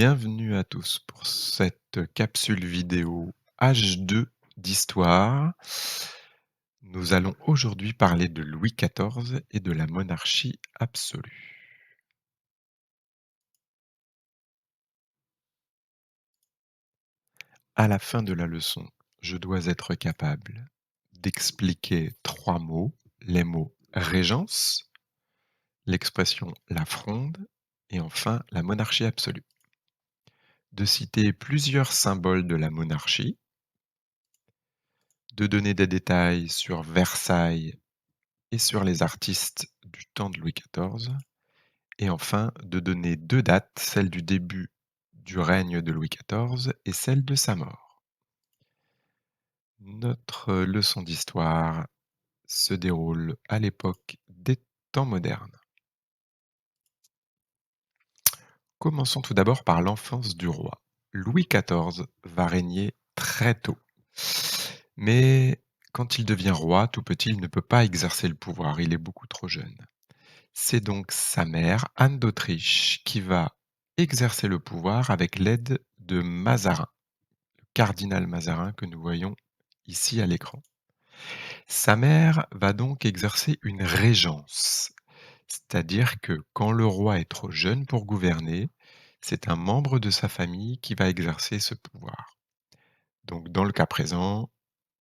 Bienvenue à tous pour cette capsule vidéo H2 d'histoire. Nous allons aujourd'hui parler de Louis XIV et de la monarchie absolue. À la fin de la leçon, je dois être capable d'expliquer 3 mots, les mots régence, l'expression la fronde et enfin la monarchie absolue. De citer plusieurs symboles de la monarchie, de donner des détails sur Versailles et sur les artistes du temps de Louis XIV, et enfin de donner 2 dates, celle du début du règne de Louis XIV et celle de sa mort. Notre leçon d'histoire se déroule à l'époque des temps modernes. Commençons tout d'abord par l'enfance du roi. Louis XIV va régner très tôt. Mais quand il devient roi, tout petit, il ne peut pas exercer le pouvoir, il est beaucoup trop jeune. C'est donc sa mère, Anne d'Autriche, qui va exercer le pouvoir avec l'aide de Mazarin, le cardinal Mazarin que nous voyons ici à l'écran. Sa mère va donc exercer une régence, c'est-à-dire que quand le roi est trop jeune pour gouverner, c'est un membre de sa famille qui va exercer ce pouvoir. Donc dans le cas présent,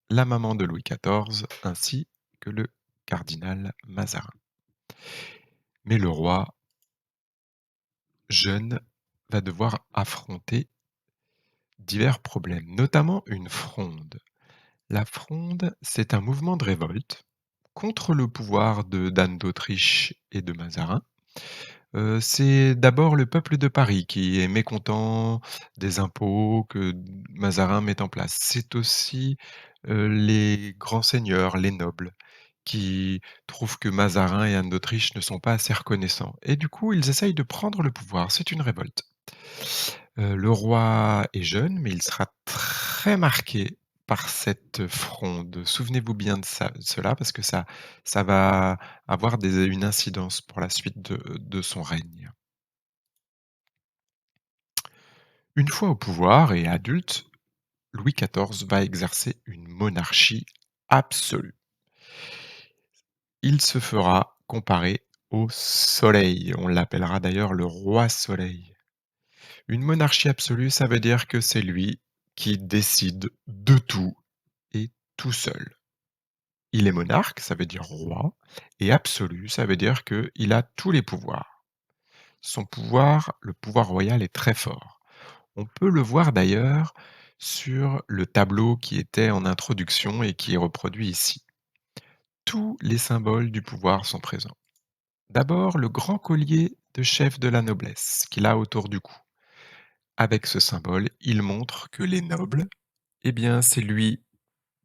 la maman de Louis XIV ainsi que le cardinal Mazarin. Mais le roi jeune va devoir affronter divers problèmes, notamment une fronde. La fronde, c'est un mouvement de révolte contre le pouvoir de d'Anne d'Autriche et de Mazarin. C'est d'abord le peuple de Paris qui est mécontent des impôts que Mazarin met en place. C'est aussi, les grands seigneurs, les nobles, qui trouvent que Mazarin et Anne d'Autriche ne sont pas assez reconnaissants et du coup, ils essayent de prendre le pouvoir. C'est une révolte. Le roi est jeune, mais il sera très marqué par cette fronde. Souvenez-vous bien de cela parce que ça va avoir une incidence pour la suite de son règne. Une fois au pouvoir et adulte, Louis XIV va exercer une monarchie absolue. Il se fera comparer au soleil. On l'appellera d'ailleurs le roi soleil. Une monarchie absolue, ça veut dire que c'est lui qui décide de tout et tout seul. Il est monarque, ça veut dire roi, et absolu, ça veut dire qu'il a tous les pouvoirs. Son pouvoir, le pouvoir royal est très fort. On peut le voir d'ailleurs sur le tableau qui était en introduction et qui est reproduit ici. Tous les symboles du pouvoir sont présents. D'abord, le grand collier de chef de la noblesse qu'il a autour du cou. Avec ce symbole, il montre que les nobles, eh bien, c'est lui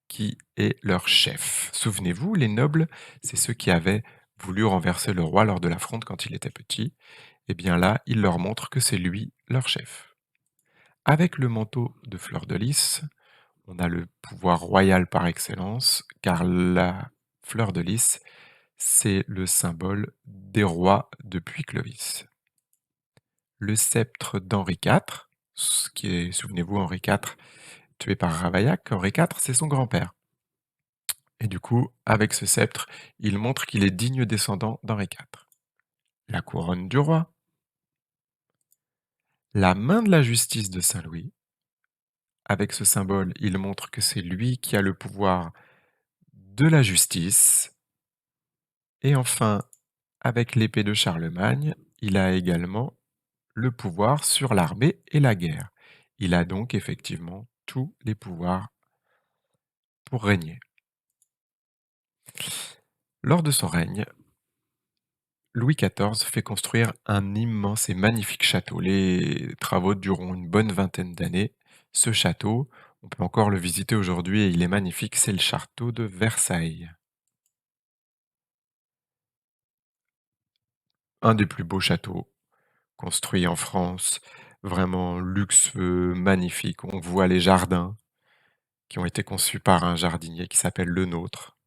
qui est leur chef. Souvenez-vous, les nobles, c'est ceux qui avaient voulu renverser le roi lors de la fronde quand il était petit. Eh bien là, il leur montre que c'est lui leur chef. Avec le manteau de fleur de lys, on a le pouvoir royal par excellence, car la fleur de lys, c'est le symbole des rois depuis Clovis. Le sceptre d'Henri IV, ce qui est, souvenez-vous, Henri IV tué par Ravaillac, Henri IV, c'est son grand-père. Et du coup, avec ce sceptre, il montre qu'il est digne descendant d'Henri IV. La couronne du roi, la main de la justice de Saint-Louis. Avec ce symbole, il montre que c'est lui qui a le pouvoir de la justice. Et enfin, avec l'épée de Charlemagne, il a également le pouvoir sur l'armée et la guerre. Il a donc effectivement tous les pouvoirs pour régner. Lors de son règne, Louis XIV fait construire un immense et magnifique château. Les travaux dureront une bonne vingtaine d'années. Ce château, on peut encore le visiter aujourd'hui et il est magnifique, c'est le château de Versailles. Un des plus beaux châteaux construits en France, vraiment luxueux, magnifique. On voit les jardins qui ont été conçus par un jardinier qui s'appelle Le Nôtre,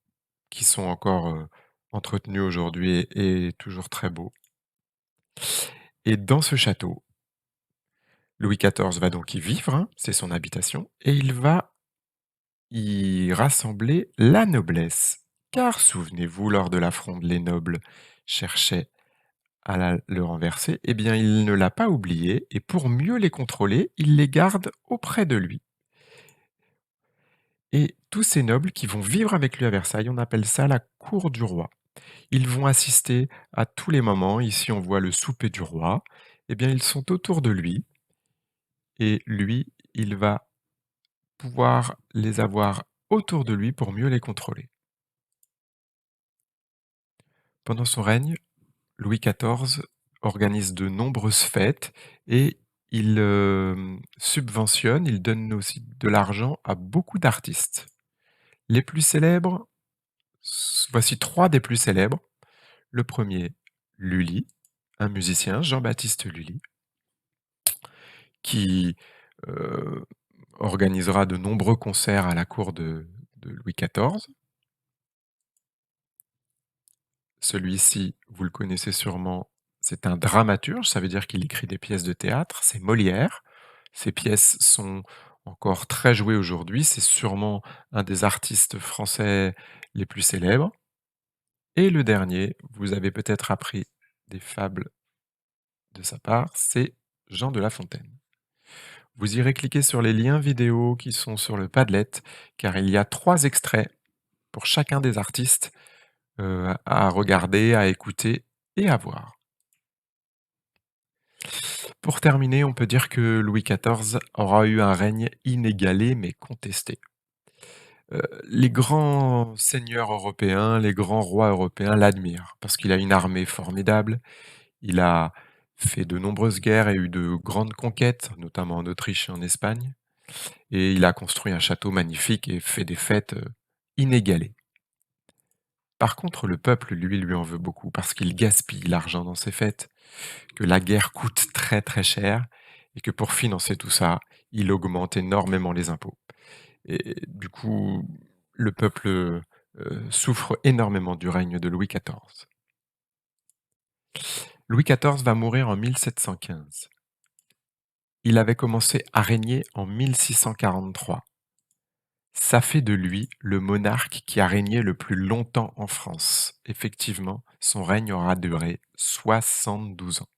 qui sont encore entretenus aujourd'hui et toujours très beaux. Et dans ce château, Louis XIV va donc y vivre, hein, c'est son habitation, et il va y rassembler la noblesse. Car souvenez-vous, lors de la Fronde, les nobles cherchaient à le renverser. Eh bien, il ne l'a pas oublié, et pour mieux les contrôler, il les garde auprès de lui. Et tous ces nobles qui vont vivre avec lui à Versailles, on appelle ça la cour du roi. Ils vont assister à tous les moments. Ici, on voit le souper du roi. Eh bien, ils sont autour de lui, et lui, il va pouvoir les avoir autour de lui pour mieux les contrôler. Pendant son règne, Louis XIV organise de nombreuses fêtes, et il donne aussi de l'argent à beaucoup d'artistes. Les plus célèbres, voici 3 des plus célèbres. Le premier, Lully, un musicien, Jean-Baptiste Lully, qui, heu, organisera de nombreux concerts à la cour de Louis XIV. Celui-ci, vous le connaissez sûrement, c'est un dramaturge, ça veut dire qu'il écrit des pièces de théâtre, c'est Molière. Ses pièces sont encore très jouées aujourd'hui, c'est sûrement un des artistes français les plus célèbres. Et le dernier, vous avez peut-être appris des fables de sa part, c'est Jean de La Fontaine. Vous irez cliquer sur les liens vidéo qui sont sur le Padlet, car il y a 3 extraits pour chacun des artistes, à regarder, à écouter et à voir. Pour terminer, on peut dire que Louis XIV aura eu un règne inégalé mais contesté. Les grands seigneurs européens, les grands rois européens l'admirent parce qu'il a une armée formidable, il a fait de nombreuses guerres et eu de grandes conquêtes, notamment en Autriche et en Espagne, et il a construit un château magnifique et fait des fêtes, inégalées. Par contre, le peuple, lui en veut beaucoup parce qu'il gaspille l'argent dans ses fêtes, que la guerre coûte très, très cher, et que pour financer tout ça, il augmente énormément les impôts. Et du coup, le peuple, souffre énormément du règne de Louis XIV. Louis XIV va mourir en 1715. Il avait commencé à régner en 1643. Ça fait de lui le monarque qui a régné le plus longtemps en France. Effectivement, son règne aura duré 72 ans.